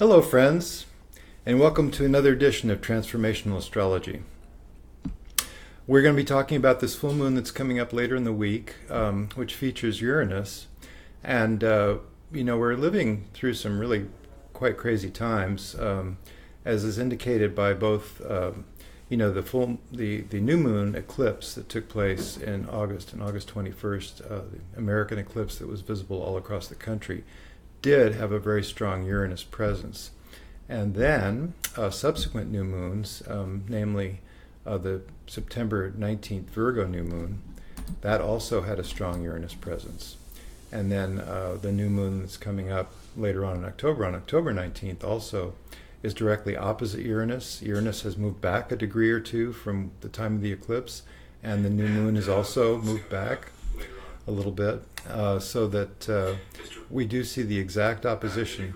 Hello, friends, and welcome to another edition of Transformational Astrology. We're going to be talking about this full moon that's coming up later in the week, which features Uranus. And, we're living through some really quite crazy times, as is indicated by both, the new moon eclipse that took place in August, on August 21st, the American eclipse that was visible all across the country, did have a very strong Uranus presence. And then subsequent new moons, namely the September 19th Virgo new moon, that also had a strong Uranus presence. And then the new moon that's coming up later on October 19th, also is directly opposite Uranus. Uranus has moved back a degree or two from the time of the eclipse, and the new moon has also moved back a little bit, so that we do see the exact opposition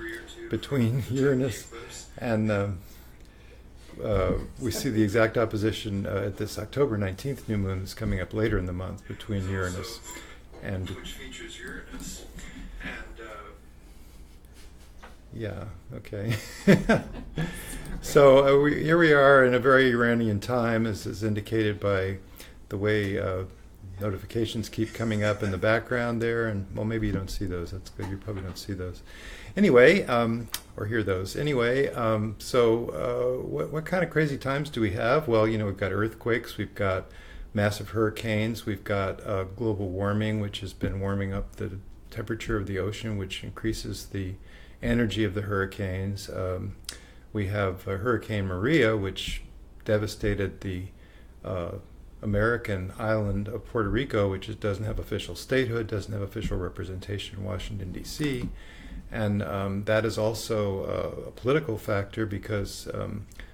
between Uranus and we see the exact opposition at this October 19th new moon that's coming up later in the month between Uranus and yeah, okay. So here we are in a very Uranian time, as is indicated by the way notifications keep coming up in the background there, and well, maybe you don't see those. That's good. You probably don't see those. Anyway, or hear those. Anyway, what kind of crazy times do we have? Well, we've got earthquakes, we've got massive hurricanes, we've got global warming, which has been warming up the temperature of the ocean, which increases the energy of the hurricanes. We have Hurricane Maria, which devastated the American island of Puerto Rico, which doesn't have official statehood, doesn't have official representation in Washington, D.C., and that is also a political factor because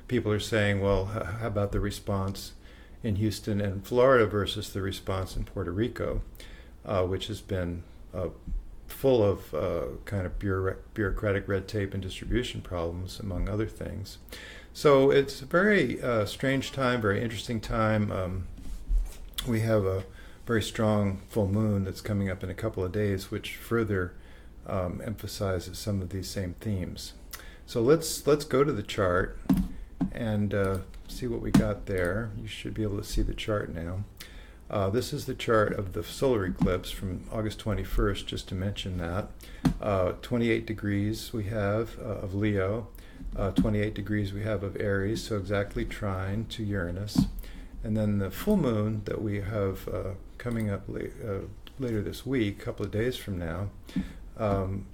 people are saying, well, how about the response in Houston and Florida versus the response in Puerto Rico, which has been full of kind of bureaucratic red tape and distribution problems, among other things. So it's a very strange time, very interesting time. We have a very strong full moon that's coming up in a couple of days, which further emphasizes some of these same themes. So let's go to the chart and see what we got there. You should be able to see the chart now. This is the chart of the solar eclipse from August 21st, just to mention that. 28 degrees we have of Leo, 28 degrees we have of Aries, so exactly trine to Uranus. And then the full moon that we have coming up later this week, a couple of days from now,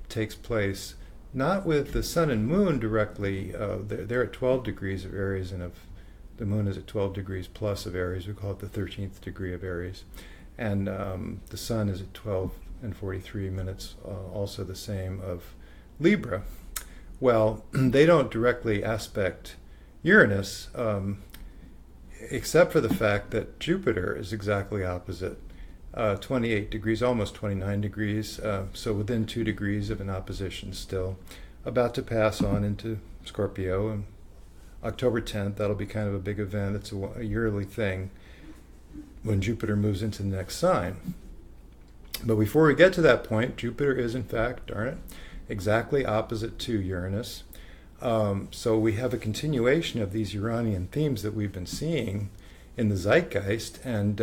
takes place not with the sun and moon directly. They're at 12 degrees of Aries, and the moon is at 12 degrees plus of Aries. We call it the 13th degree of Aries. And the sun is at 12 and 43 minutes, also the same of Libra. Well, they don't directly aspect Uranus, except for the fact that Jupiter is exactly opposite, 28 degrees, almost 29 degrees, so within 2 degrees of an opposition still, about to pass on into Scorpio. And October 10th, that'll be kind of a big event. It's a yearly thing when Jupiter moves into the next sign. But before we get to that point, Jupiter is, in fact, darn it, exactly opposite to Uranus. So we have a continuation of these Uranian themes that we've been seeing in the zeitgeist, and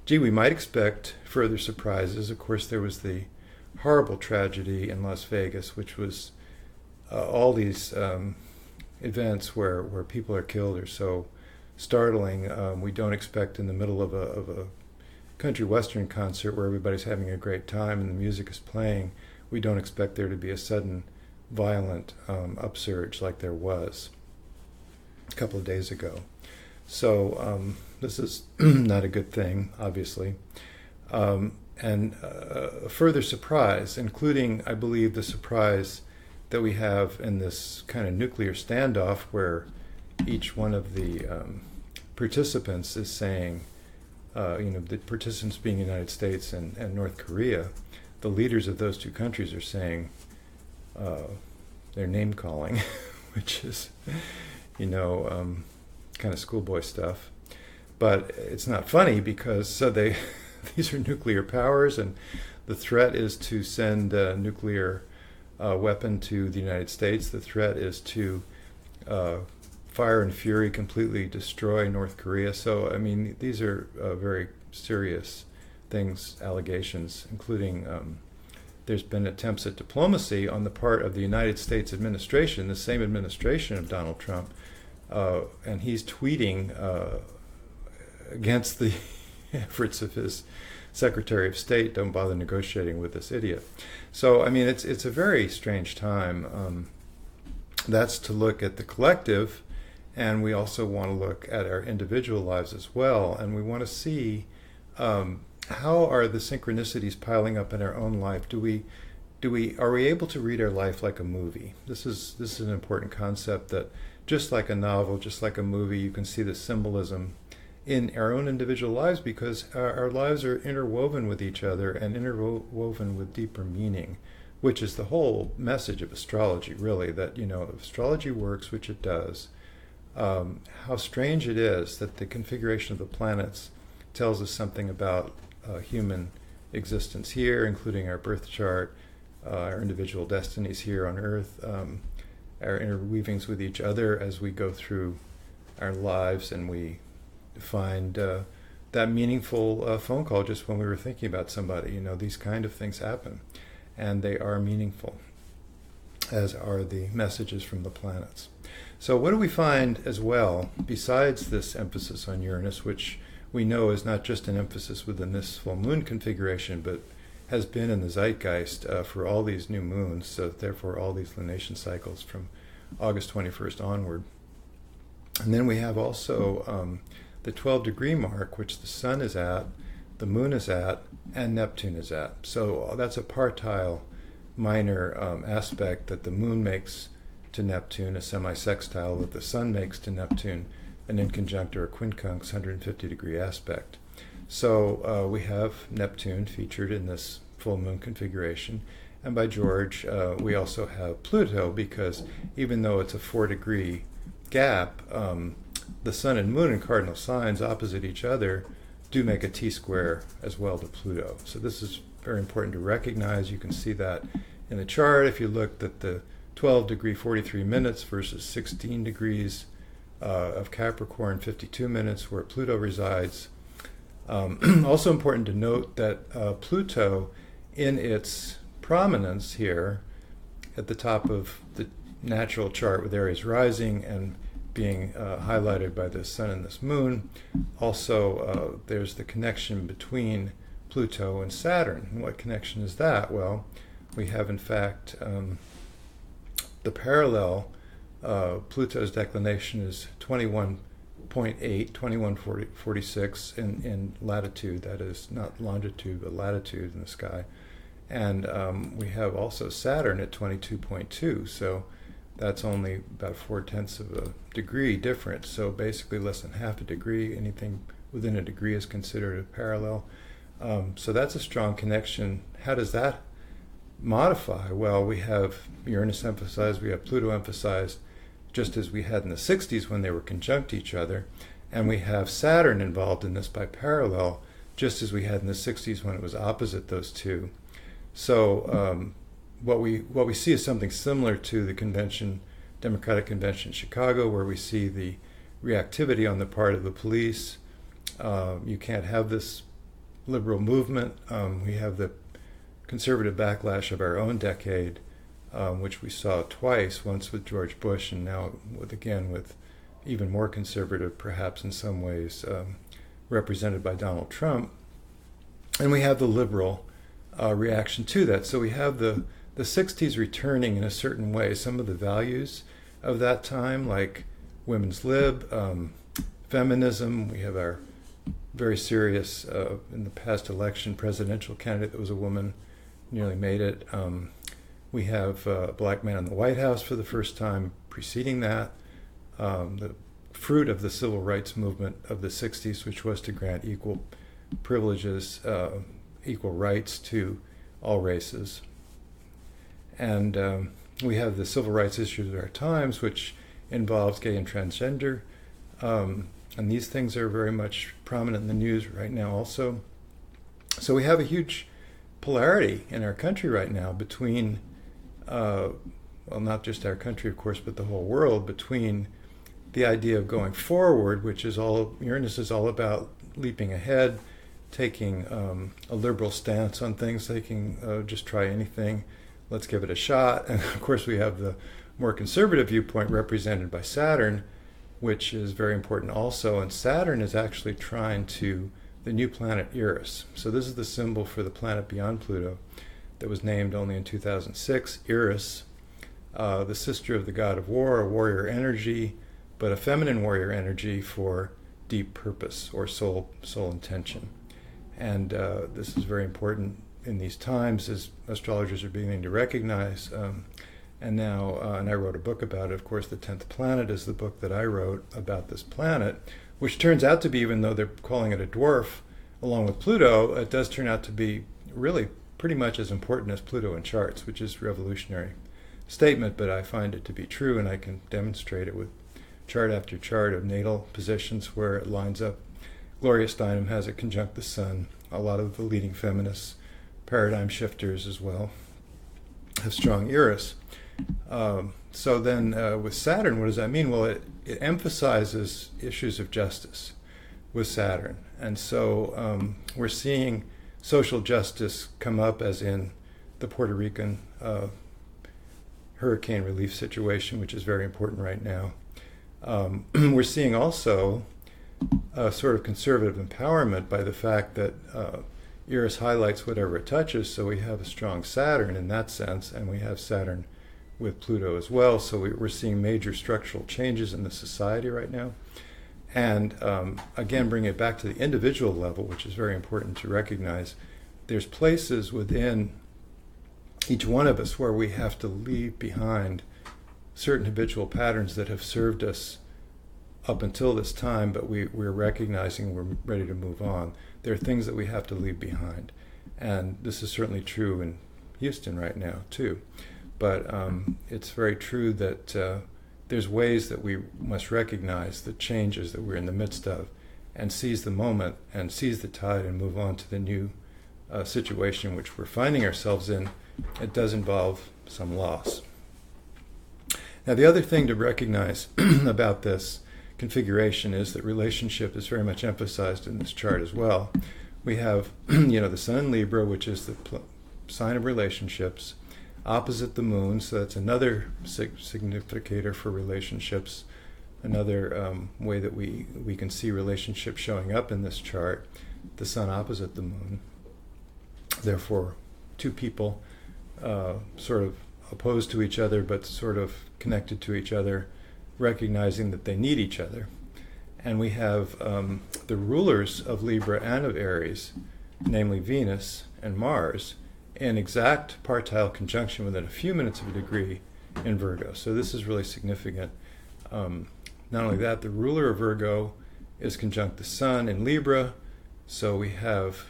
we might expect further surprises. Of course, there was the horrible tragedy in Las Vegas, which was all these events where people are killed are so startling. We don't expect in the middle of a country western concert where everybody's having a great time and the music is playing, we don't expect there to be a sudden violent upsurge like there was a couple of days ago. So this is not a good thing, obviously. And a further surprise, including, I believe, the surprise that we have in this kind of nuclear standoff where each one of the participants is saying, the participants being the United States and North Korea, the leaders of those two countries are saying they're name calling, which is, kind of schoolboy stuff. But it's not funny because these are nuclear powers, and the threat is to send nuclear weapon to the United States. The threat is to fire and fury completely destroy North Korea. So, I mean, these are very serious things, allegations, including there's been attempts at diplomacy on the part of the United States administration, the same administration of Donald Trump, and he's tweeting against the efforts of his Secretary of State, don't bother negotiating with this idiot. So, I mean, it's a very strange time. That's to look at the collective, and we also want to look at our individual lives as well, and we want to see how are the synchronicities piling up in our own life? Are we able to read our life like a movie? This is an important concept, that just like a novel, just like a movie, you can see the symbolism in our own individual lives, because our lives are interwoven with each other and interwoven with deeper meaning, which is the whole message of astrology, really, that, you know, if astrology works, which it does, how strange it is that the configuration of the planets tells us something about human existence here, including our birth chart, our individual destinies here on Earth, our interweavings with each other as we go through our lives, and we find that meaningful phone call just when we were thinking about somebody. You know, these kind of things happen, and they are meaningful, as are the messages from the planets. So what do we find as well, besides this emphasis on Uranus, which we know is not just an emphasis within this full moon configuration, but has been in the zeitgeist for all these new moons, so therefore all these lunation cycles from August 21st onward. And then we have also the 12-degree mark, which the Sun is at, the Moon is at, and Neptune is at. So that's a partile minor aspect that the Moon makes to Neptune, a semi-sextile that the Sun makes to Neptune, an inconjunct or a quincunx 150-degree aspect. So we have Neptune featured in this full moon configuration. And by George, we also have Pluto, because even though it's a 4-degree gap, the Sun and Moon in cardinal signs opposite each other do make a T-square as well to Pluto. So this is very important to recognize. You can see that in the chart if you looked at the 12-degree 43 minutes versus 16 degrees of Capricorn 52 minutes where Pluto resides. Also important to note that Pluto, in its prominence here at the top of the natural chart with Aries rising and being highlighted by this Sun and this Moon, also there's the connection between Pluto and Saturn. And what connection is that? Well, we have in fact the parallel. Pluto's declination is 21.8, 2146 in latitude, that is not longitude but latitude in the sky. And we have also Saturn at 22.2, so that's only about 4/10 of a degree difference. So basically less than half a degree. Anything within a degree is considered a parallel. So that's a strong connection. How does that modify? Well, we have Uranus emphasized, we have Pluto emphasized, just as we had in the 60s when they were conjunct each other, and we have Saturn involved in this by parallel, just as we had in the 60s when it was opposite those two. So what we see is something similar to the convention, Democratic Convention in Chicago, where we see the reactivity on the part of the police. You can't have this liberal movement. We have the conservative backlash of our own decade, which we saw twice, once with George Bush and now with even more conservative, perhaps in some ways, represented by Donald Trump. And we have the liberal reaction to that. So we have the 60s returning in a certain way. Some of the values of that time, like women's lib, feminism. We have our very serious, in the past election, presidential candidate that was a woman, nearly made it. We have a black man in the White House for the first time preceding that. The fruit of the civil rights movement of the 60s, which was to grant equal privileges, equal rights to all races. And we have the civil rights issues of our times, which involves gay and transgender. And these things are very much prominent in the news right now also. So we have a huge polarity in our country right now between well, not just our country, of course, but the whole world, between the idea of going forward, which is all, Uranus is all about leaping ahead, taking a liberal stance on things, taking just try anything, let's give it a shot. And of course, we have the more conservative viewpoint represented by Saturn, which is very important also. And Saturn is actually trying to the new planet Eris. So this is the symbol for the planet beyond Pluto that was named only in 2006, Eris, the sister of the god of war, a warrior energy, but a feminine warrior energy for deep purpose or soul intention. And this is very important in these times as astrologers are beginning to recognize. And now, and I wrote a book about it, of course, The 10th Planet is the book that I wrote about this planet, which turns out to be, even though they're calling it a dwarf, along with Pluto, it does turn out to be really pretty much as important as Pluto in charts, which is a revolutionary statement, but I find it to be true, and I can demonstrate it with chart after chart of natal positions where it lines up. Gloria Steinem has it conjunct the sun. A lot of the leading feminists, paradigm shifters as well, have strong Eris. So then with Saturn, what does that mean? Well, it emphasizes issues of justice with Saturn. And so we're seeing social justice come up, as in the Puerto Rican hurricane relief situation, which is very important right now. We're seeing also a sort of conservative empowerment by the fact that Eris highlights whatever it touches, so we have a strong Saturn in that sense, and we have Saturn with Pluto as well, so we're seeing major structural changes in the society right now. And again, bring it back to the individual level, which is very important to recognize. There's places within each one of us where we have to leave behind certain habitual patterns that have served us up until this time, but we're recognizing we're ready to move on. There are things that we have to leave behind. And this is certainly true in Houston right now, too. But it's very true that there's ways that we must recognize the changes that we're in the midst of and seize the moment and seize the tide and move on to the new situation which we're finding ourselves in. It does involve some loss. Now, the other thing to recognize about this configuration is that relationship is very much emphasized in this chart as well. We have, the Sun in Libra, which is the sign of relationships, opposite the Moon, so that's another significator for relationships, another way that we can see relationships showing up in this chart, the Sun opposite the Moon. Therefore, two people sort of opposed to each other, but sort of connected to each other, recognizing that they need each other. And we have the rulers of Libra and of Aries, namely Venus and Mars, in exact partile conjunction within a few minutes of a degree in Virgo. So this is really significant. Not only that, the ruler of Virgo is conjunct the Sun in Libra, so we have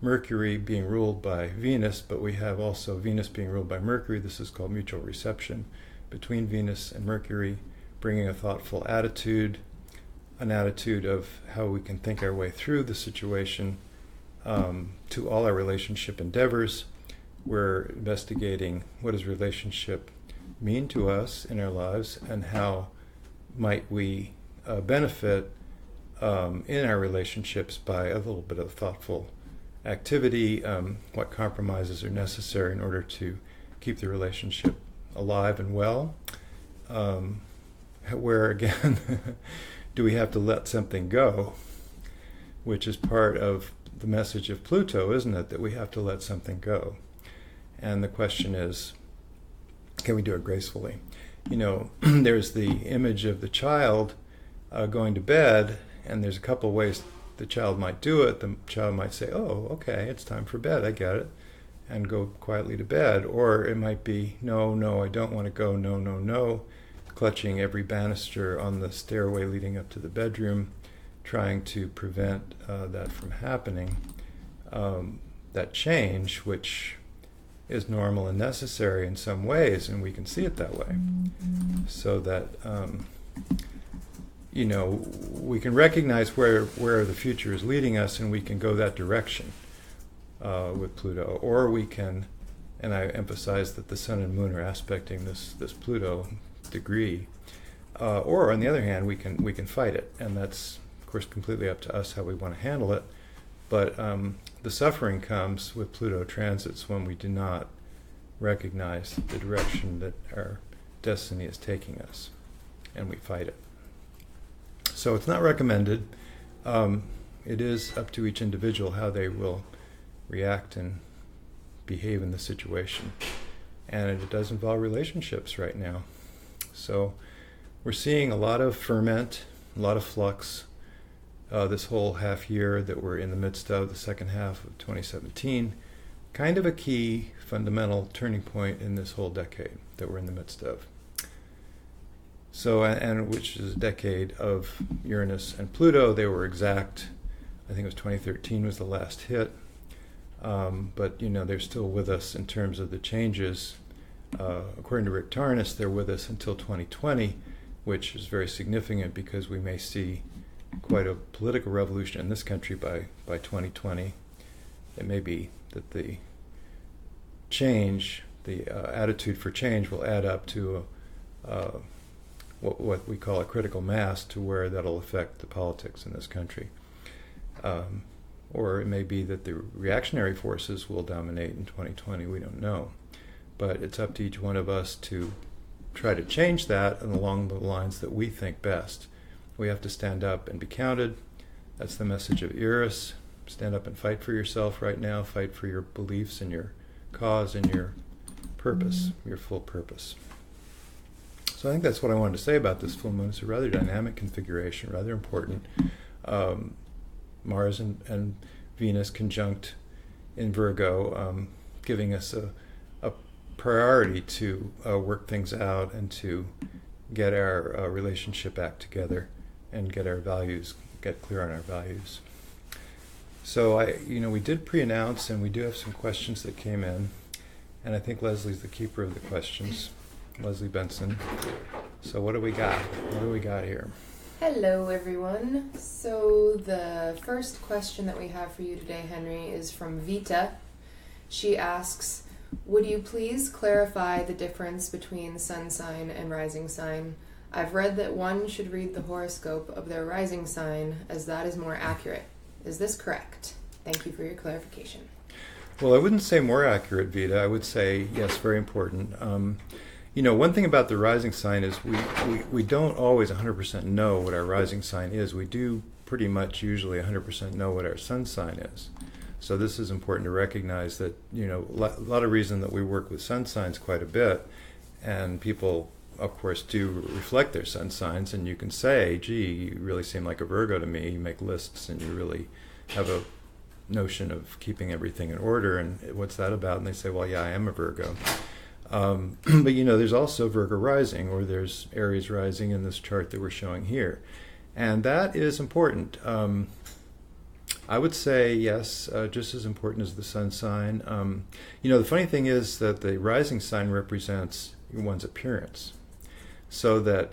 Mercury being ruled by Venus, but we have also Venus being ruled by Mercury. This is called mutual reception between Venus and Mercury, bringing a thoughtful attitude, an attitude of how we can think our way through the situation to all our relationship endeavors. We're investigating what does relationship mean to us in our lives and how might we benefit in our relationships by a little bit of thoughtful activity, what compromises are necessary in order to keep the relationship alive and well. Where, again, do we have to let something go, which is part of the message of Pluto, isn't it, that we have to let something go? And the question is, can we do it gracefully? There's the image of the child going to bed, and there's a couple ways the child might do it. The child might say, oh, okay, it's time for bed, I get it, and go quietly to bed. Or it might be, no, I don't want to go, no, clutching every banister on the stairway leading up to the bedroom, trying to prevent that from happening. That change, which is normal and necessary in some ways, and we can see it that way. So that, we can recognize where the future is leading us, and we can go that direction with Pluto. Or we can, and I emphasize that the Sun and Moon are aspecting this Pluto degree. Or on the other hand, we can fight it, and that's of course completely up to us how we want to handle it. But the suffering comes with Pluto transits when we do not recognize the direction that our destiny is taking us, and we fight it. So it's not recommended. It is up to each individual how they will react and behave in the situation. And it does involve relationships right now. So we're seeing a lot of ferment, a lot of flux this whole half year that we're in the midst of, the second half of 2017. Kind of a key fundamental turning point in this whole decade that we're in the midst of. So, and which is a decade of Uranus and Pluto. They were exact. I think it was 2013 was the last hit. But, they're still with us in terms of the changes. According to Rick Tarnas, they're with us until 2020, which is very significant because we may see quite a political revolution in this country by 2020. It may be that the change, the attitude for change will add up to what we call a critical mass to where that'll affect the politics in this country. Or it may be that the reactionary forces will dominate in 2020. We don't know. But it's up to each one of us to try to change that and along the lines that we think best. We have to stand up and be counted. That's the message of Aries. Stand up and fight for yourself right now. Fight for your beliefs and your cause and your purpose, your full purpose. So I think that's what I wanted to say about this full moon. It's a rather dynamic configuration, rather important. Mars and Venus conjunct in Virgo, giving us a priority to work things out and to get our relationship back together and get our values, get clear on our values. So we did pre-announce, and we do have some questions that came in, and I think Leslie's the keeper of the questions, Leslie Benson. So what do we got? What do we got here? Hello, everyone. So the first question that we have for you today, Henry, is from Vita. She asks, would you please clarify the difference between sun sign and rising sign? I've read that one should read the horoscope of their rising sign, as that is more accurate. Is this correct? Thank you for your clarification. Well, I wouldn't say more accurate, Vita. I would say, yes, very important. One thing about the rising sign is we don't always 100% know what our rising sign is. We do pretty much usually 100% know what our sun sign is. So this is important to recognize that, a lot of reason that we work with sun signs quite a bit, and people, of course, do reflect their sun signs, and you can say, gee, you really seem like a Virgo to me. You make lists, and you really have a notion of keeping everything in order, and what's that about? And they say, well, yeah, I am a Virgo. But there's also Virgo rising, or there's Aries rising in this chart that we're showing here. And that is important. I would say, yes, just as important as the sun sign. The funny thing is that the rising sign represents one's appearance. So that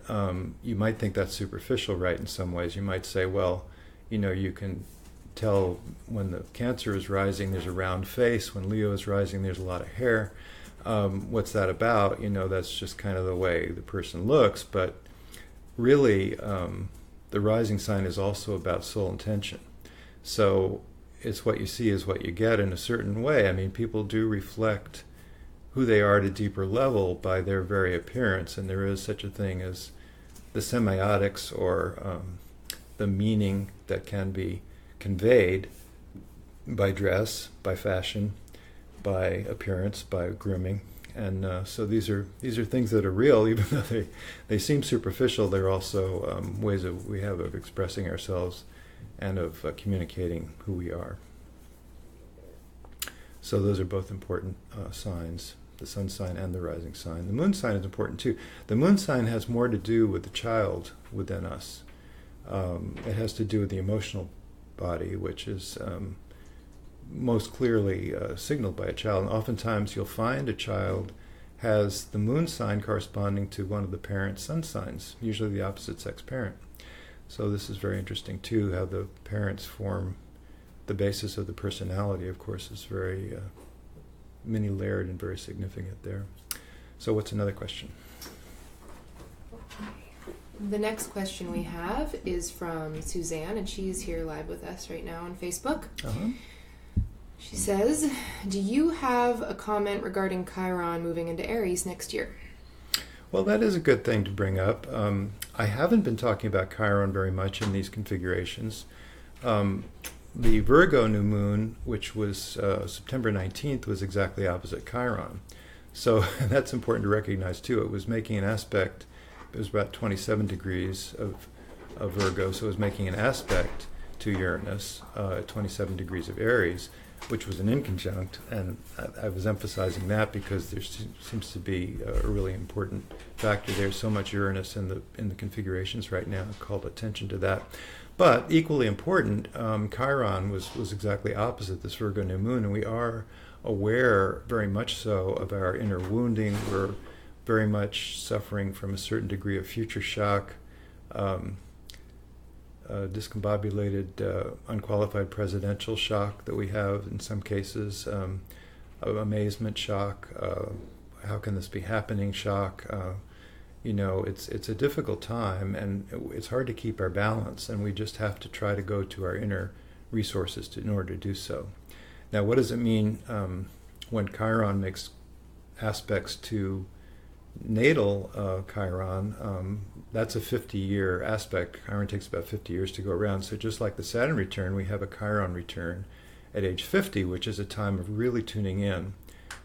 you might think that's superficial, right, in some ways. You might say, well, you can tell when the Cancer is rising, there's a round face. When Leo is rising, there's a lot of hair. What's that about? That's just kind of the way the person looks. But really, the rising sign is also about soul intention. So it's what you see is what you get in a certain way. I mean, people do reflect who they are at a deeper level by their very appearance, and there is such a thing as the semiotics, or the meaning that can be conveyed by dress, by fashion, by appearance, by grooming. And so these are things that are real, even though they seem superficial. They're also ways that we have of expressing ourselves and of communicating who we are. So those are both important signs, the sun sign and the rising sign. The moon sign is important too. The moon sign has more to do with the child within us. It has to do with the emotional body, which is most clearly signaled by a child. And oftentimes you'll find a child has the moon sign corresponding to one of the parent's sun signs, usually the opposite sex parent. So this is very interesting too, how the parents form the basis of the personality. Of course, is very many layered and very significant there. So what's another question? The next question we have is from Suzanne, and she's here live with us right now on Facebook. Uh-huh. She says, do you have a comment regarding Chiron moving into Aries next year? Well, that is a good thing to bring up. I haven't been talking about Chiron very much in these configurations. The Virgo new moon, which was September 19th, was exactly opposite Chiron. So that's important to recognize too. It was making an aspect, it was about 27 degrees of Virgo, so it was making an aspect to Uranus at 27 degrees of Aries, which was an inconjunct, and I was emphasizing that because there seems to be a really important factor. There's so much Uranus in the configurations right now. I called attention to that. But equally important, Chiron was exactly opposite this Virgo new moon, and we are aware very much so of our inner wounding. We're very much suffering from a certain degree of future shock, discombobulated, unqualified presidential shock that we have in some cases, amazement shock, how can this be happening shock. It's a difficult time, and it's hard to keep our balance, and we just have to try to go to our inner resources in order to do so. Now, what does it mean when Chiron makes aspects to natal Chiron? That's a 50-year aspect. Chiron takes about 50 years to go around. So just like the Saturn return, we have a Chiron return at age 50, which is a time of really tuning in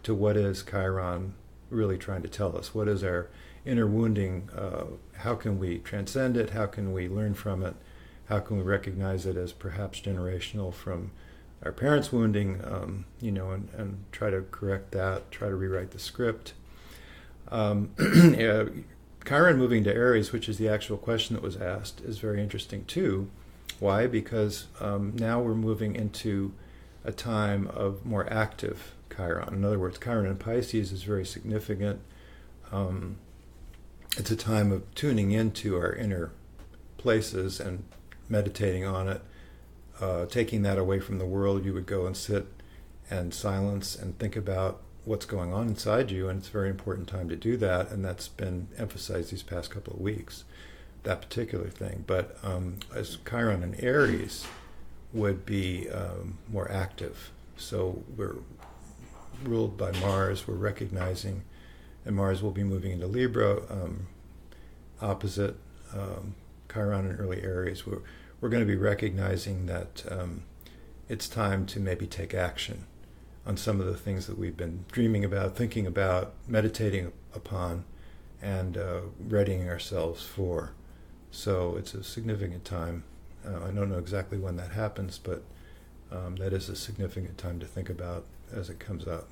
to what is Chiron really trying to tell us. What is our inner wounding? How can we transcend it? How can we learn from it? How can we recognize it as perhaps generational from our parents' wounding, and try to correct that, try to rewrite the script. Chiron moving to Aries, which is the actual question that was asked, is very interesting too. Why? Because now we're moving into a time of more active Chiron. In other words, Chiron in Pisces is very significant. It's a time of tuning into our inner places and meditating on it. Taking that away from the world, you would go and sit and silence and think about what's going on inside you, and it's a very important time to do that, and that's been emphasized these past couple of weeks, that particular thing. But as Chiron in Aries would be more active, so we're ruled by Mars, we're recognizing, and Mars will be moving into Libra, opposite Chiron in early Aries. We're going to be recognizing that it's time to maybe take action on some of the things that we've been dreaming about, thinking about, meditating upon, and readying ourselves for. So it's a significant time. I don't know exactly when that happens, but that is a significant time to think about as it comes up,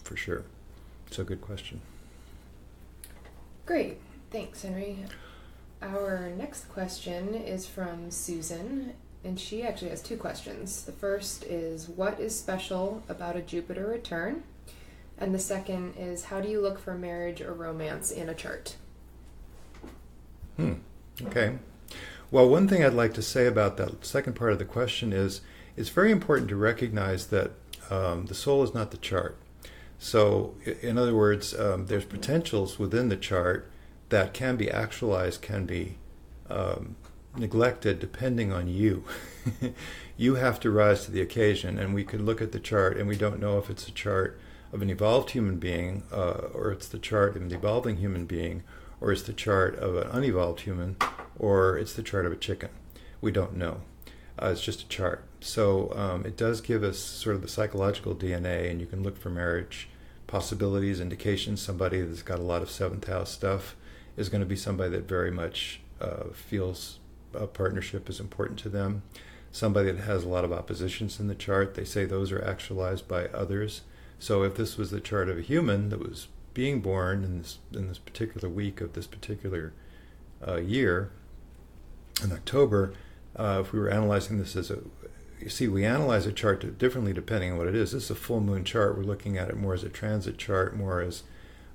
for sure. So good question. Great. Thanks, Henry. Our next question is from Susan, and she actually has two questions. The first is, what is special about a Jupiter return? And the second is, how do you look for marriage or romance in a chart? Okay. Well, one thing I'd like to say about that second part of the question is it's very important to recognize that the soul is not the chart. So, in other words, there's potentials within the chart that can be actualized, can be neglected depending on you. You have to rise to the occasion, and we could look at the chart and we don't know if it's a chart of an evolved human being, or it's the chart of an evolving human being, or it's the chart of an unevolved human, or it's the chart of a chicken. We don't know. It's just a chart. So it does give us sort of the psychological DNA, and you can look for marriage possibilities, indications. Somebody that's got a lot of seventh house stuff is going to be somebody that very much feels a partnership is important to them. Somebody that has a lot of oppositions in the chart, they say those are actualized by others. So if this was the chart of a human that was being born in this particular week of this particular year, in October, if we were analyzing this as we analyze a chart differently depending on what it is. This is a full moon chart. We're looking at it more as a transit chart, more as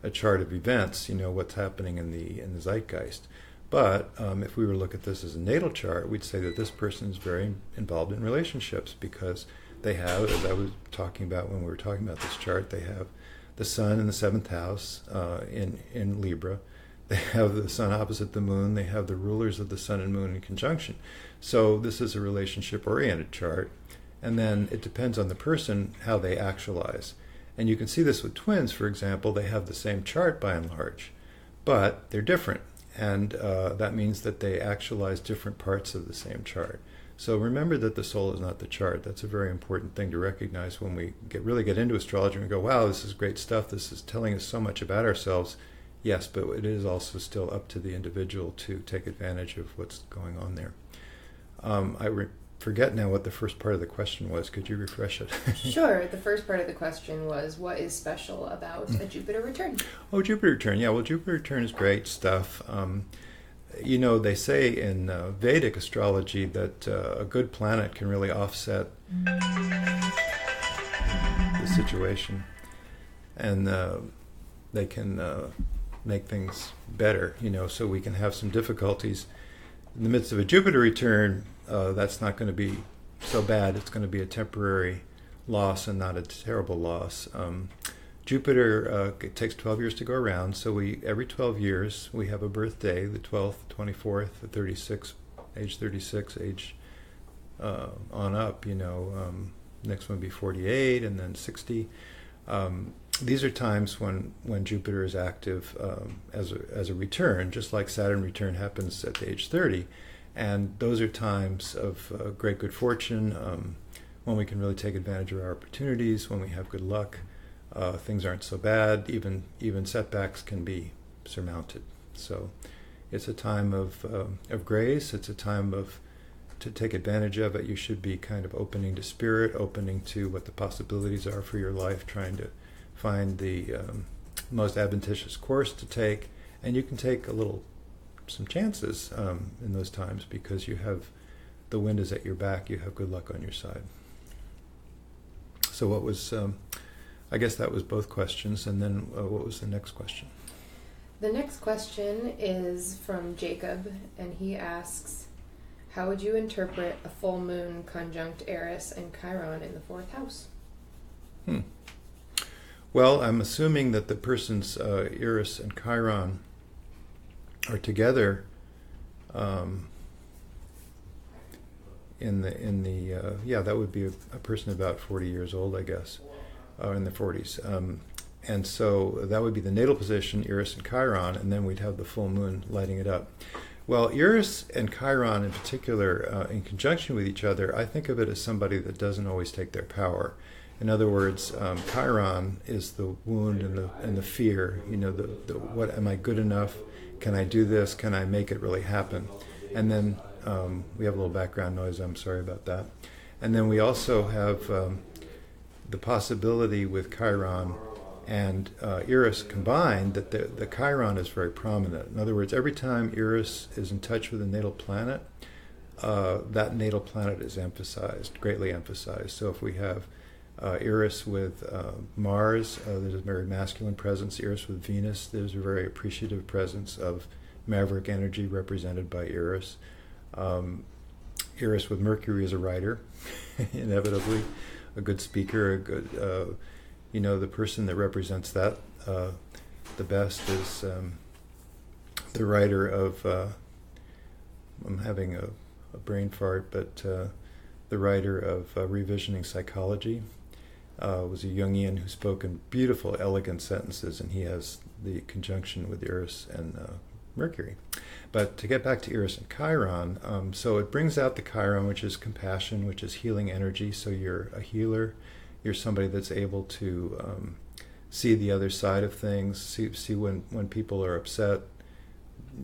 a chart of events, what's happening in the zeitgeist. But if we were to look at this as a natal chart, we'd say that this person is very involved in relationships because they have, as I was talking about when we were talking about this chart, they have the sun in the seventh house in Libra. They have the sun opposite the moon. They have the rulers of the sun and moon in conjunction. So this is a relationship-oriented chart. And then it depends on the person how they actualize. And you can see this with twins, for example. They have the same chart by and large, but they're different. And that means that they actualize different parts of the same chart. So remember that the soul is not the chart. That's a very important thing to recognize when we really get into astrology and go, wow, this is great stuff. This is telling us so much about ourselves. Yes, but it is also still up to the individual to take advantage of what's going on there. I forget now what the first part of the question was. Could you refresh it? Sure. The first part of the question was, what is special about a Jupiter return? Oh, Jupiter return. Yeah, well, Jupiter return is great stuff. They say in Vedic astrology that a good planet can really offset the situation. And they can make things better, so we can have some difficulties. In the midst of a Jupiter return, that's not going to be so bad. It's going to be a temporary loss and not a terrible loss. Jupiter it takes 12 years to go around, so every 12 years we have a birthday, the 12th, 24th, the 36th, age 36, age on up, next one would be 48 and then 60. These are times when Jupiter is active as a return, just like Saturn return happens at age 30. And those are times of great good fortune, when we can really take advantage of our opportunities, when we have good luck. Things aren't so bad. Even setbacks can be surmounted. So it's a time of grace. It's a time to take advantage of it. You should be kind of opening to spirit, opening to what the possibilities are for your life, trying to find the most advantageous course to take. And you can take some chances in those times because you have the wind is at your back. You have good luck on your side. So what was... I guess that was both questions, and then what was the next question? The next question is from Jacob, and he asks, how would you interpret a full moon conjunct Aries and Chiron in the fourth house? Well, I'm assuming that the person's Aries and Chiron are together that would be a person about 40 years old, I guess. In the 40s. And so that would be the natal position, Uranus and Chiron, and then we'd have the full moon lighting it up. Well, Uranus and Chiron in particular, in conjunction with each other, I think of it as somebody that doesn't always take their power. In other words, Chiron is the wound and the fear, what am I good enough? Can I do this? Can I make it really happen? And then we have a little background noise, I'm sorry about that. And then we also have the possibility with Chiron and Uranus combined that the Chiron is very prominent. In other words, every time Uranus is in touch with a natal planet, that natal planet is emphasized, greatly emphasized. So if we have Uranus with Mars, there's a very masculine presence. Uranus with Venus, there's a very appreciative presence of maverick energy represented by Uranus. Uranus with Mercury is a writer, inevitably. A good speaker, a good, the person that represents that the best is the writer of, I'm having a brain fart, but the writer of Revisioning Psychology was a Jungian who spoke in beautiful, elegant sentences, and he has the conjunction with Uranus and Mercury. But to get back to Uranus and Chiron, so it brings out the Chiron, which is compassion, which is healing energy. So you're a healer. You're somebody that's able to see the other side of things, see when people are upset,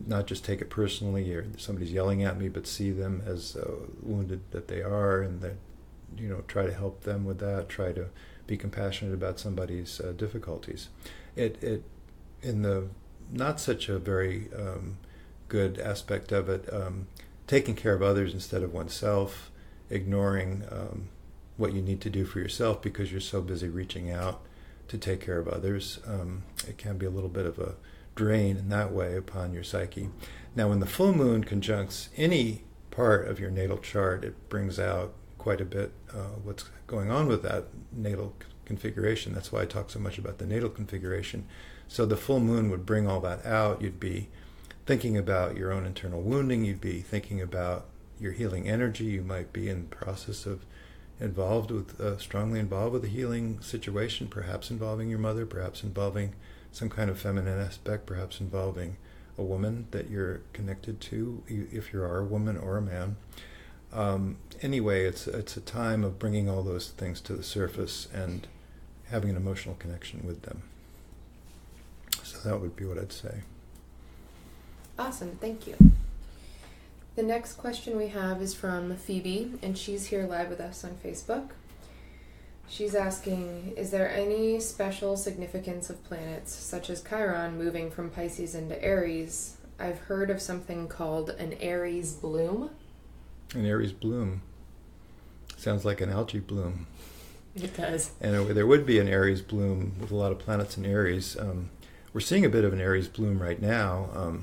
not just take it personally, or somebody's yelling at me, but see them as wounded that they are, and that, try to help them with that, try to be compassionate about somebody's difficulties. It in the not such a very good aspect of it, taking care of others instead of oneself, ignoring what you need to do for yourself because you're so busy reaching out to take care of others. It can be a little bit of a drain in that way upon your psyche. Now, when the full moon conjuncts any part of your natal chart, it brings out quite a bit what's going on with that natal configuration. That's why I talk so much about the natal configuration. So the full moon would bring all that out. You'd be thinking about your own internal wounding. You'd be thinking about your healing energy. You might be in the process of strongly involved with a healing situation, perhaps involving your mother, perhaps involving some kind of feminine aspect, perhaps involving a woman that you're connected to, if you are a woman or a man. Anyway, it's a time of bringing all those things to the surface and having an emotional connection with them. So that would be what I'd say. Awesome, thank you. The next question we have is from Phoebe, and she's here live with us on Facebook. She's asking, is there any special significance of planets, such as Chiron moving from Pisces into Aries? I've heard of something called an Aries bloom. An Aries bloom. Sounds like an algae bloom. It does. And there would be an Aries bloom with a lot of planets in Aries. We're seeing a bit of an Aries bloom right now.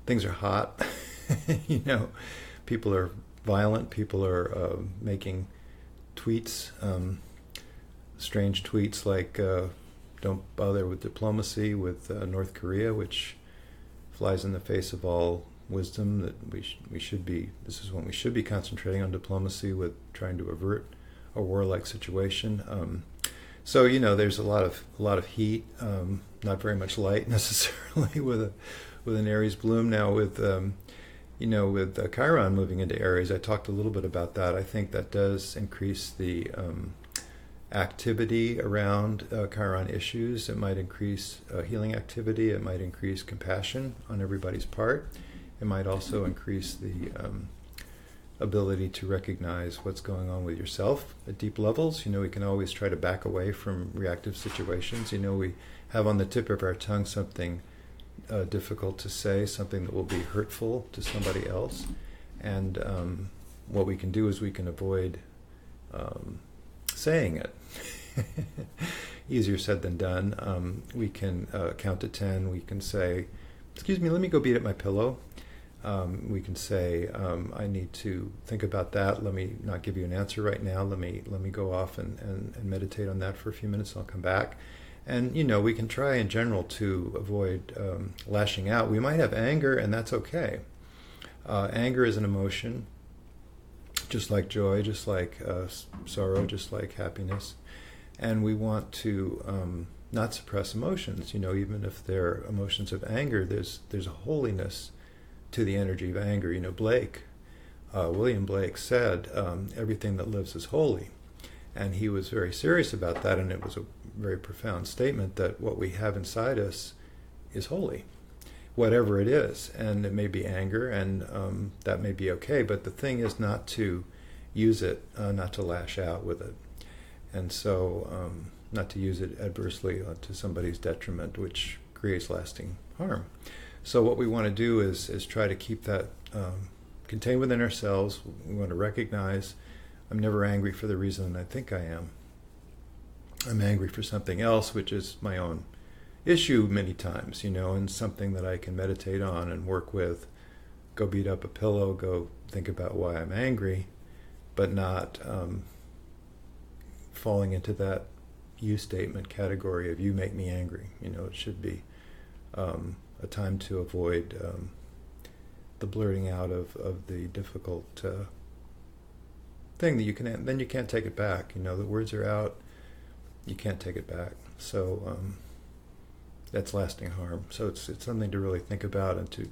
Things are hot. People are violent. People are making tweets, strange tweets like don't bother with diplomacy with North Korea, which flies in the face of all wisdom, that we should be, this is when we should be concentrating on diplomacy with trying to avert a warlike situation. So there's a lot of heat, not very much light necessarily with an Aries bloom. Now with Chiron moving into Aries, I talked a little bit about that. I think that does increase the activity around Chiron issues. It might increase healing activity. It might increase compassion on everybody's part. It might also increase the ability to recognize what's going on with yourself at deep levels. We can always try to back away from reactive situations. We have on the tip of our tongue something difficult to say, something that will be hurtful to somebody else. And what we can do is we can avoid saying it. Easier said than done. We can count to 10. We can say, excuse me, let me go beat at my pillow. We can say, I need to think about that. Let me not give you an answer right now. Let me go off and meditate on that for a few minutes. I'll come back. And, we can try in general to avoid lashing out. We might have anger, and that's okay. Anger is an emotion, just like joy, just like sorrow, just like happiness. And we want to not suppress emotions. Even if they're emotions of anger, there's a holiness to the energy of anger. William Blake said, everything that lives is holy. And he was very serious about that, and it was a very profound statement that what we have inside us is holy, whatever it is. And it may be anger, and that may be okay, but the thing is not to use it, not to lash out with it. And so not to use it adversely to somebody's detriment, which creates lasting harm. So what we want to do is try to keep that contained within ourselves. We want to recognize I'm never angry for the reason I think I am. I'm angry for something else, which is my own issue many times, and something that I can meditate on and work with, go beat up a pillow, go think about why I'm angry, but not falling into that you statement category of you make me angry. It should be a time to avoid the blurting out of the difficult thing that you can't take it back. The words are out, you can't take it back. So that's lasting harm. So it's something to really think about and to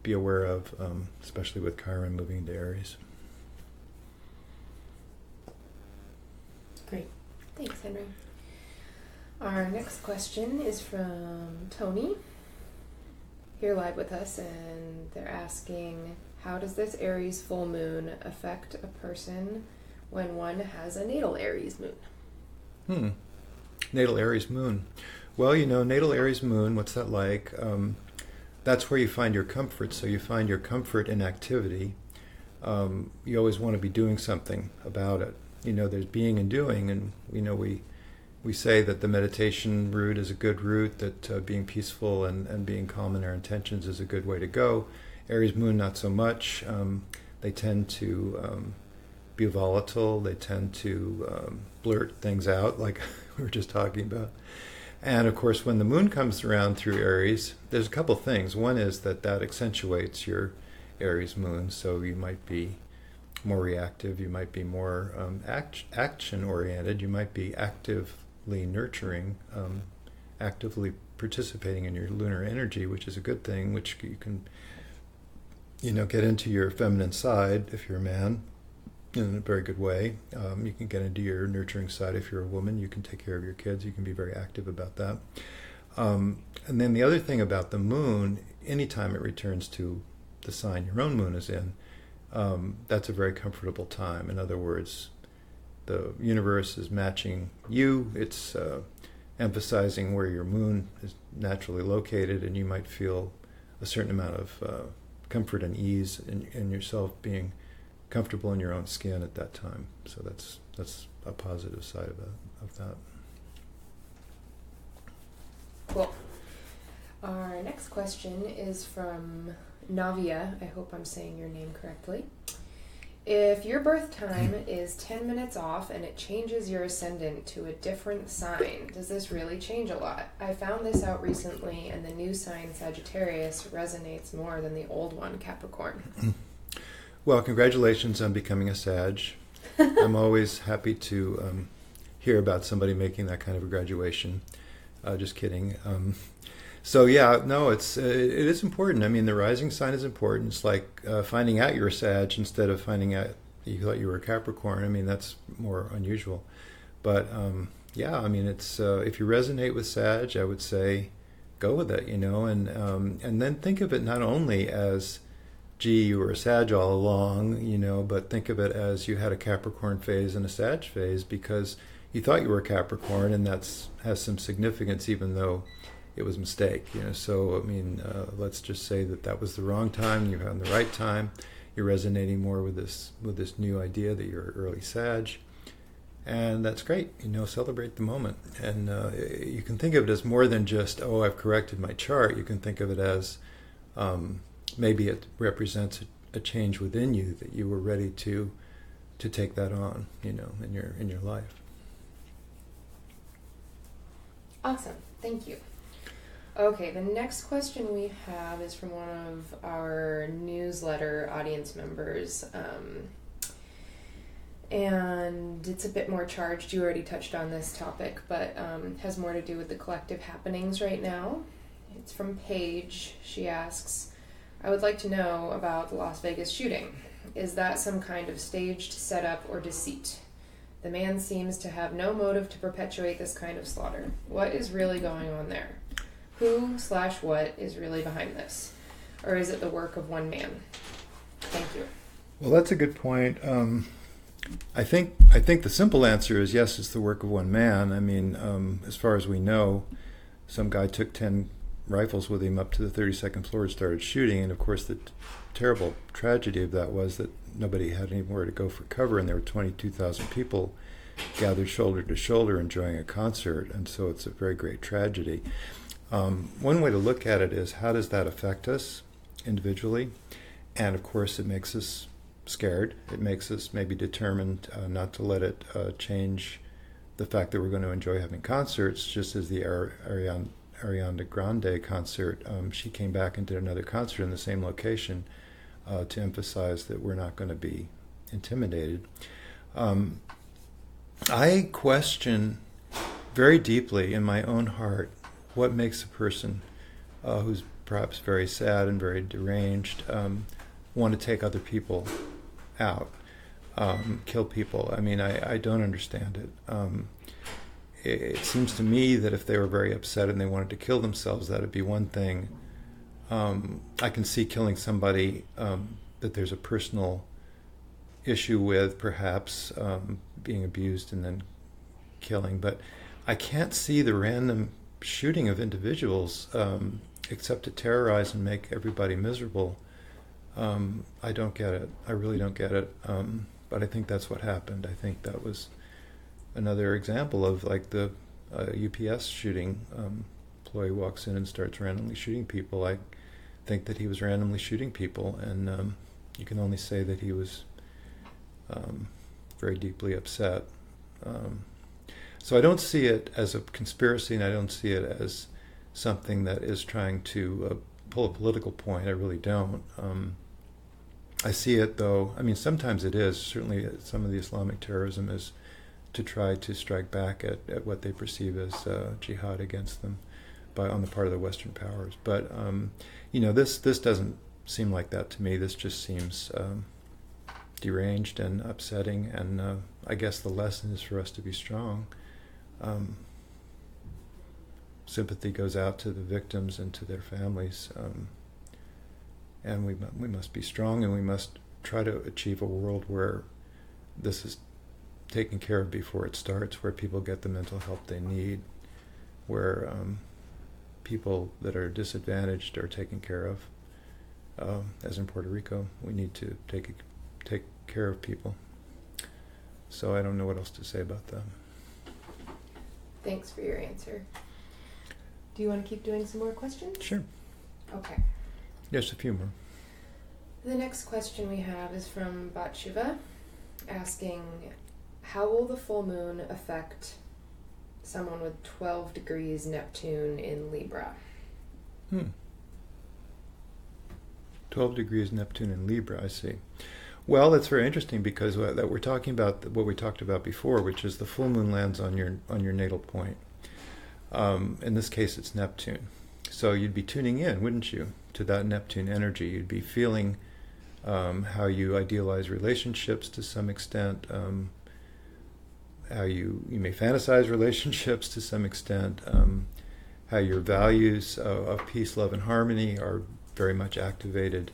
be aware of, especially with Chiron moving into Aries. Great. Thanks, Henry. Our next question is from Tony, here live with us, and they're asking, how does this Aries full moon affect a person when one has a natal Aries moon? Natal Aries moon. Well, natal Aries moon, what's that like? That's where you find your comfort. So you find your comfort in activity. You always want to be doing something about it. There's being and doing, and we say that the meditation route is a good route, that being peaceful and being calm in our intentions is a good way to go. Aries moon, not so much. They tend to be volatile. They tend to blurt things out, like we were just talking about. And of course, when the moon comes around through Aries, there's a couple things. One is that accentuates your Aries moon, so you might be more reactive, you might be more action-oriented, you might be actively nurturing, actively participating in your lunar energy, which is a good thing, which you can, get into your feminine side if you're a man in a very good way. You can get into your nurturing side if you're a woman. You can take care of your kids. You can be very active about that. And then the other thing about the moon, anytime it returns to the sign your own moon is in, that's a very comfortable time. In other words, the universe is matching you. It's emphasizing where your moon is naturally located, and you might feel a certain amount of comfort and ease in yourself being comfortable in your own skin at that time. So that's a positive side of that. Cool. Our next question is from Navia. I hope I'm saying your name correctly. If your birth time is 10 minutes off and it changes your ascendant to a different sign, does this really change a lot? I found this out recently, and the new sign Sagittarius resonates more than the old one Capricorn. Well, congratulations on becoming a Sag. I'm always happy to hear about somebody making that kind of a graduation. Just kidding. So yeah, no, it is important. I mean, the rising sign is important. It's like finding out you're a Sag instead of finding out you thought you were a Capricorn. I mean, that's more unusual. But yeah, I mean, it's if you resonate with Sag, I would say go with it, and then think of it not only as, gee, you were a Sag all along, but think of it as you had a Capricorn phase and a Sag phase because you thought you were a Capricorn, and has some significance even though it was a mistake, So, I mean, let's just say that was the wrong time. You're on the right time. You're resonating more with this new idea that you're early Sag, and that's great. Celebrate the moment, and you can think of it as more than just, oh, I've corrected my chart. You can think of it as maybe it represents a change within you that you were ready to take that on, in your life. Awesome, thank you. Okay, the next question we have is from one of our newsletter audience members. And it's a bit more charged. You already touched on this topic, but has more to do with the collective happenings right now. It's from Paige. She asks, I would like to know about the Las Vegas shooting. Is that some kind of staged setup or deceit? The man seems to have no motive to perpetuate this kind of slaughter. What is really going on there? Who/what is really behind this? Or is it the work of one man? Thank you. Well, that's a good point. I think the simple answer is yes, it's the work of one man. I mean, as far as we know, some guy took 10 rifles with him up to the 32nd floor and started shooting. And of course, the terrible tragedy of that was that nobody had anywhere to go for cover, and there were 22,000 people gathered shoulder to shoulder enjoying a concert. And so it's a very great tragedy. One way to look at it is, how does that affect us individually? And of course, it makes us scared. It makes us maybe determined not to let it change the fact that we're going to enjoy having concerts, just as the Ariana Grande concert. She came back and did another concert in the same location to emphasize that we're not going to be intimidated. I question very deeply in my own heart what makes a person who's perhaps very sad and very deranged want to take other people out, kill people. I mean, I don't understand it. It seems to me that if they were very upset and they wanted to kill themselves, that would be one thing. I can see killing somebody that there's a personal issue with, perhaps being abused and then killing, but I can't see the random shooting of individuals except to terrorize and make everybody miserable. I don't get it. I really don't get it. But I think that's what happened. I think that was another example of like the UPS shooting. Employee walks in and starts randomly shooting people. I think that he was randomly shooting people, and you can only say that he was very deeply upset. So I don't see it as a conspiracy, and I don't see it as something that is trying to pull a political point. I really don't. I see it, though, I mean, sometimes it is. Certainly some of the Islamic terrorism is to try to strike back at what they perceive as jihad against them on the part of the Western powers. But, this doesn't seem like that to me. This just seems deranged and upsetting, and I guess the lesson is for us to be strong. Sympathy goes out to the victims and to their families, and we must be strong, and we must try to achieve a world where this is taken care of before it starts, where people get the mental help they need, where people that are disadvantaged are taken care of. As in Puerto Rico, we need to take care of people. So I don't know what else to say about that. Thanks for your answer. Do you want to keep doing some more questions? Sure. Okay. Yes, a few more. The next question we have is from Batshiva, asking, how will the full moon affect someone with 12 degrees Neptune in Libra? 12 degrees Neptune in Libra, I see. Well, that's very interesting, because that we're talking about what we talked about before, which is the full moon lands on your natal point. In this case, it's Neptune. So you'd be tuning in, wouldn't you, to that Neptune energy? You'd be feeling how you idealize relationships to some extent, how you may fantasize relationships to some extent, how your values of peace, love, and harmony are very much activated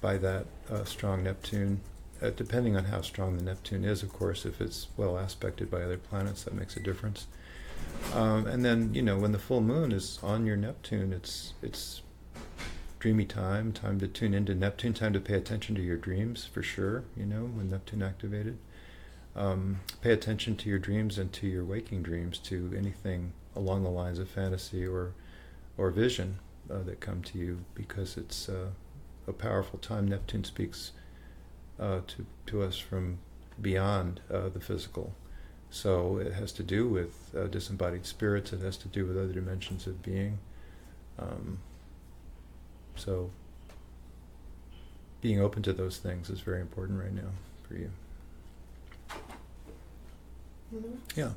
by that strong Neptune, depending on how strong the Neptune is, of course. If it's well aspected by other planets, that makes a difference. And then, when the full moon is on your Neptune, it's dreamy time to tune into Neptune, time to pay attention to your dreams, for sure, when Neptune activated. Pay attention to your dreams and to your waking dreams, to anything along the lines of fantasy or vision that come to you, because it's a powerful time. Neptune speaks to us from beyond the physical. So it has to do with disembodied spirits. It has to do with other dimensions of being. So being open to those things is very important right now for you. Mm-hmm. Yeah.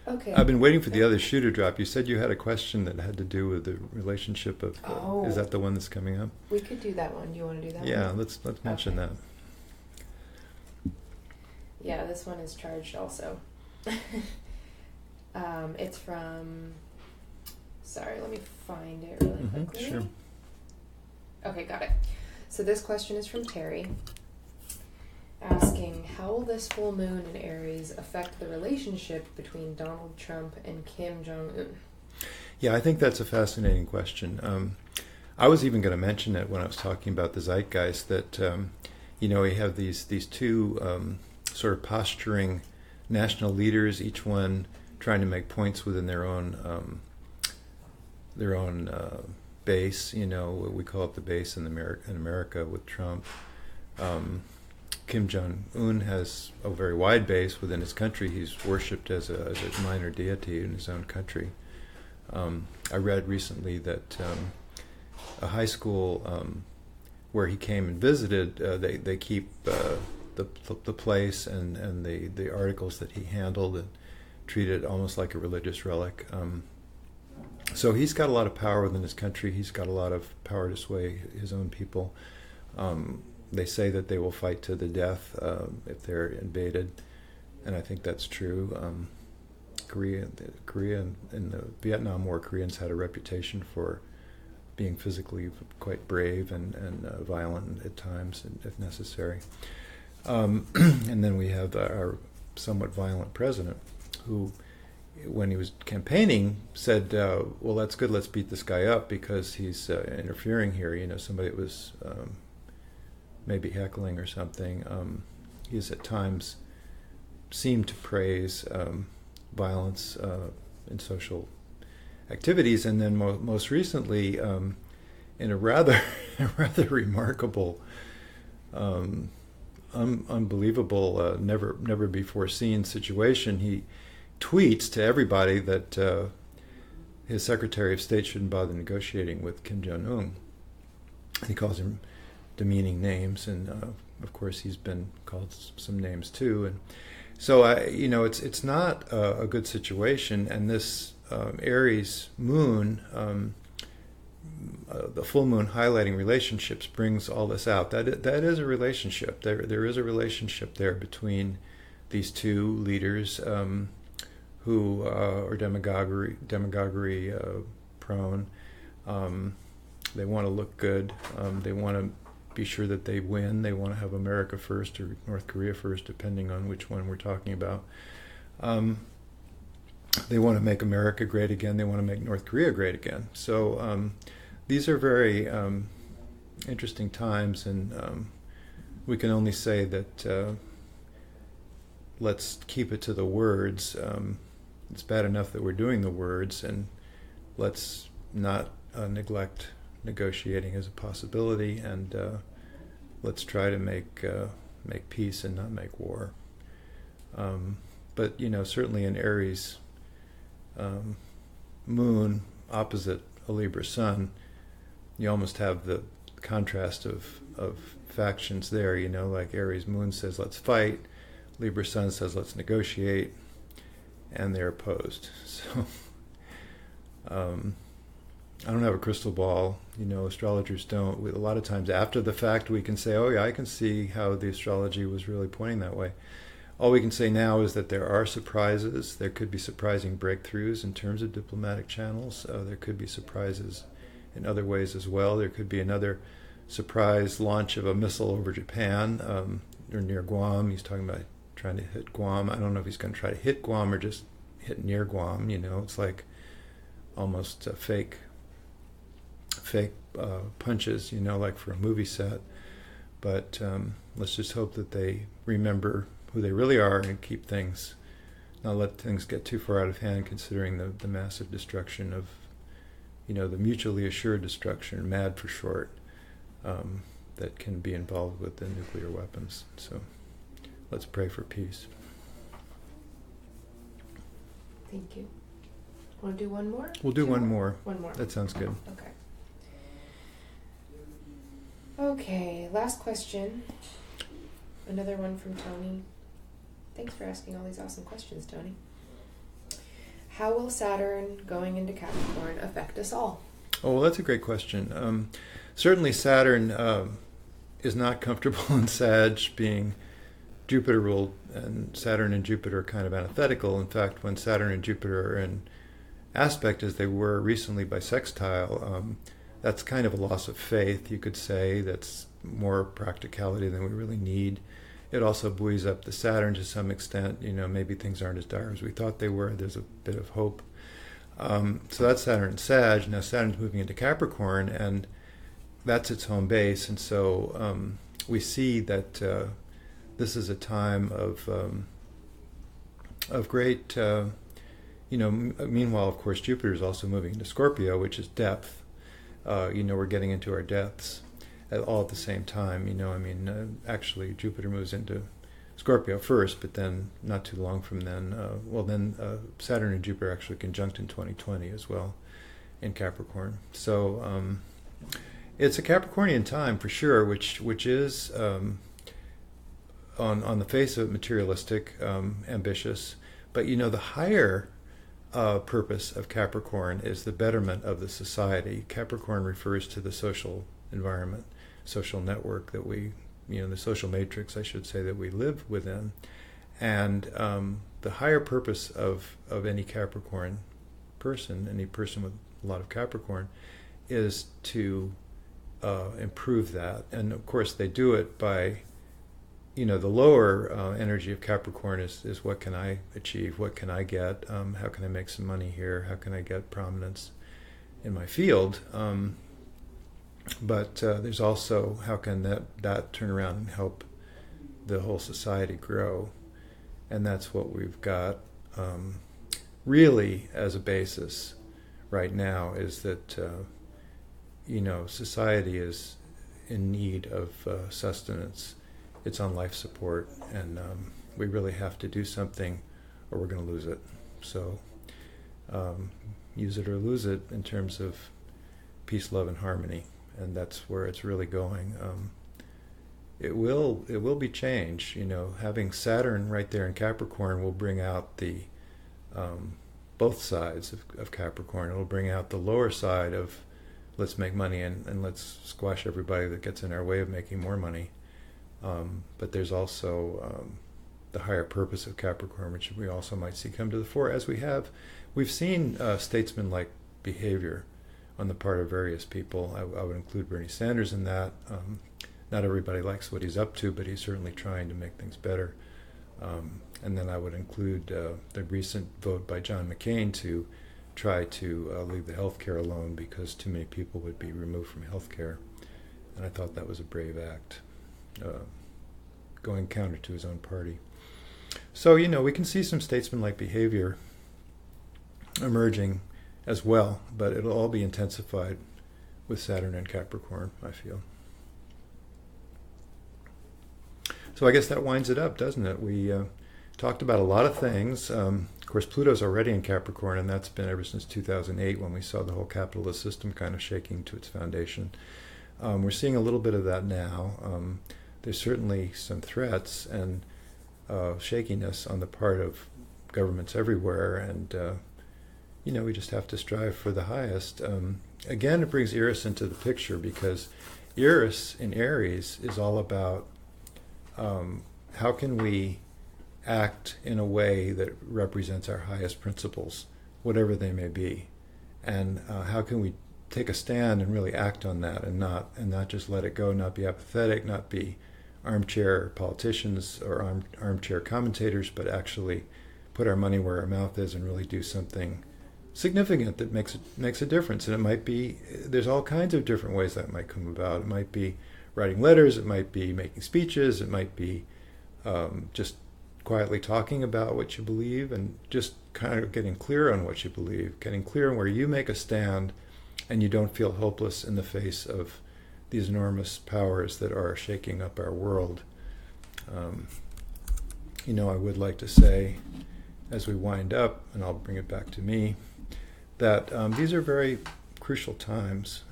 Okay. I've been waiting for the other shoe to drop. You said you had a question that had to do with the relationship of... Is that the one that's coming up? We could do that one. Do you want to do that one? Yeah, let's mention that. Yeah, this one is charged also. It's from... Sorry, let me find it really quickly. Sure. Okay, got it. So this question is from Terry, asking, how will this full moon in Aries affect the relationship between Donald Trump and Kim Jong-un? Yeah, I think that's a fascinating question. I was even going to mention it when I was talking about the zeitgeist, that we have these two sort of posturing national leaders, each one trying to make points within their own base. We call it the base in America with Trump. Kim Jong-un has a very wide base within his country. He's worshipped as a minor deity in his own country. I read recently that a high school where he came and visited, they keep the place and the articles that he handled and treated almost like a religious relic. So he's got a lot of power within his country. He's got a lot of power to sway his own people. They say that they will fight to the death if they're invaded, and I think that's true. Korea in the Vietnam War, Koreans had a reputation for being physically quite brave and violent at times, if necessary. And then we have our somewhat violent president, who, when he was campaigning, said, well, that's good, let's beat this guy up because he's interfering here. Somebody that was maybe heckling or something. He's at times seemed to praise violence in social activities, and then most recently in a rather a rather remarkable, unbelievable, never before seen situation. He tweets to everybody that his Secretary of State shouldn't bother negotiating with Kim Jong-un. He calls him demeaning names, and of course he's been called some names too. And so it's not a good situation. And this Aries moon, the full moon highlighting relationships, brings all this out. That is a relationship. There is a relationship there between these two leaders who are demagoguery prone. They want to look good. They want to be sure that they win. They want to have America first or North Korea first, depending on which one we're talking about. They want to make America great again. They want to make North Korea great again. So these are very interesting times, and we can only say that let's keep it to the words. It's bad enough that we're doing the words, and let's not neglect negotiating as a possibility, and let's try to make peace and not make war. But certainly in Aries moon opposite a Libra sun, you almost have the contrast of factions there. Like Aries moon says let's fight, Libra sun says let's negotiate, and they're opposed. So I don't have a crystal ball. Astrologers don't. A lot of times after the fact we can say, oh yeah, I can see how the astrology was really pointing that way. All we can say now is that there are surprises. There could be surprising breakthroughs in terms of diplomatic channels. There could be surprises in other ways as well. There could be another surprise launch of a missile over Japan or near Guam. He's talking about trying to hit Guam. I don't know if he's going to try to hit Guam or just hit near Guam. It's like almost fake punches, like for a movie set. But let's just hope that they remember who they really are and keep things, not let things get too far out of hand, considering the massive destruction of, the mutually assured destruction, MAD for short, that can be involved with the nuclear weapons. So let's pray for peace. Thank you. Want to do one more? We'll do one more. One more. That sounds good. Okay. Okay, last question. Another one from Tony. Thanks for asking all these awesome questions, Tony. How will Saturn going into Capricorn affect us all? Oh, well, that's a great question. Certainly Saturn is not comfortable in Sag, being Jupiter ruled, and Saturn and Jupiter are kind of antithetical. In fact, when Saturn and Jupiter are in aspect, as they were recently by sextile, that's kind of a loss of faith, you could say. That's more practicality than we really need. It also buoys up the Saturn to some extent. Maybe things aren't as dire as we thought they were. There's a bit of hope. So that's Saturn and Sag. Now Saturn's moving into Capricorn, and that's its home base. And so we see that this is a time of great, meanwhile, of course, Jupiter is also moving into Scorpio, which is depth. We're getting into our depths all at the same time. Actually, Jupiter moves into Scorpio first, but then not too long from then, Saturn and Jupiter actually conjunct in 2020 as well in Capricorn. So it's a Capricornian time for sure, which is on the face of it materialistic, ambitious, but the higher purpose of Capricorn is the betterment of the society. Capricorn refers to the social environment, social network that we, the social matrix, I should say, that we live within. And the higher purpose of any Capricorn person, any person with a lot of Capricorn, is to improve that. And of course they do it by, the lower energy of Capricorn is what can I achieve, what can I get, how can I make some money here, how can I get prominence in my field. But there's also how can that turn around and help the whole society grow. And that's what we've got really as a basis right now, is that society is in need of sustenance. It's on life support, and we really have to do something or we're going to lose it. So use it or lose it in terms of peace, love, and harmony, and that's where it's really going. It will be change. Having Saturn right there in Capricorn will bring out the both sides of Capricorn. It will bring out the lower side of let's make money and let's squash everybody that gets in our way of making more money. But there's also the higher purpose of Capricorn, which we also might see come to the fore, as we've seen statesman-like behavior on the part of various people. I would include Bernie Sanders in that. Not everybody likes what he's up to, but he's certainly trying to make things better. And then I would include the recent vote by John McCain to try to leave the health care alone because too many people would be removed from health care. And I thought that was a brave act, going counter to his own party. So, we can see some statesman-like behavior emerging as well, but it'll all be intensified with Saturn and Capricorn, I feel. So I guess that winds it up, doesn't it? We talked about a lot of things. Of course, Pluto's already in Capricorn, and that's been ever since 2008 when we saw the whole capitalist system kind of shaking to its foundation. We're seeing a little bit of that now. There's certainly some threats and shakiness on the part of governments everywhere, and we just have to strive for the highest. Again, it brings Eris into the picture because Eris in Aries is all about how can we act in a way that represents our highest principles, whatever they may be, and how can we take a stand and really act on that and not just let it go, not be apathetic, not be armchair politicians or armchair commentators, but actually put our money where our mouth is and really do something significant that makes a difference. And it might be, there's all kinds of different ways that might come about. It might be writing letters, it might be making speeches, it might be just quietly talking about what you believe and just kind of getting clear on what you believe, getting clear on where you make a stand and you don't feel hopeless in the face of these enormous powers that are shaking up our world. I would like to say, as we wind up, and I'll bring it back to me, that these are very crucial times.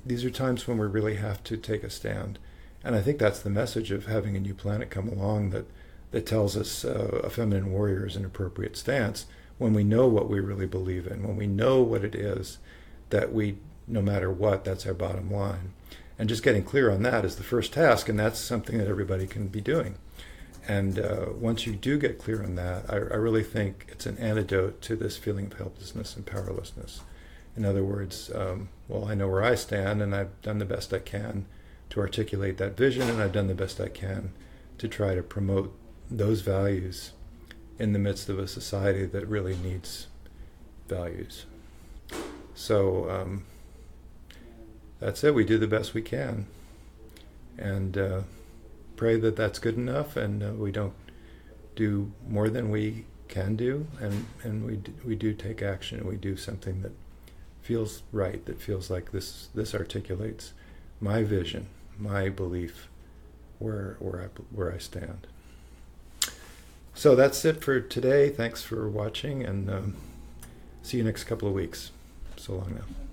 These are times when we really have to take a stand. And I think that's the message of having a new planet come along that tells us a feminine warrior is an appropriate stance when we know what we really believe in, when we know what it is that we, no matter what, that's our bottom line. And just getting clear on that is the first task, and that's something that everybody can be doing. And once you do get clear on that, I really think it's an antidote to this feeling of helplessness and powerlessness. In other words, I know where I stand, and I've done the best I can to articulate that vision, and I've done the best I can to try to promote those values in the midst of a society that really needs values. So that's it. We do the best we can, and pray that that's good enough, and we don't do more than we can do, and we do take action, and we do something that feels right, that feels like this articulates my vision, my belief, where I stand. So that's it for today. Thanks for watching, and see you next couple of weeks. So long now.